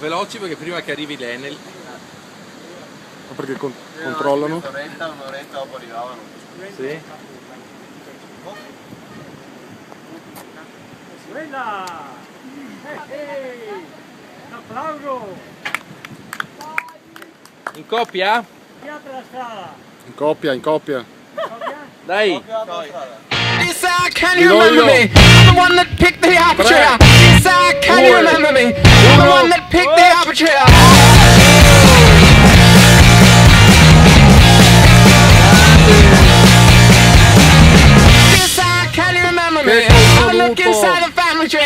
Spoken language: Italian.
veloci perché prima che arrivi l'Enel. Ma perché controllano? Un'oretta dopo arrivavano. Sì. Quella! Un applauso! In coppia? Piate la strada! In coppia, in coppia. Dai! Eastside, can you remember me? I'm the one that picked the aperture. Eastside, can you remember me? I'm the one that picked the aperture. Eastside, can you remember me? Have a look inside the family tree.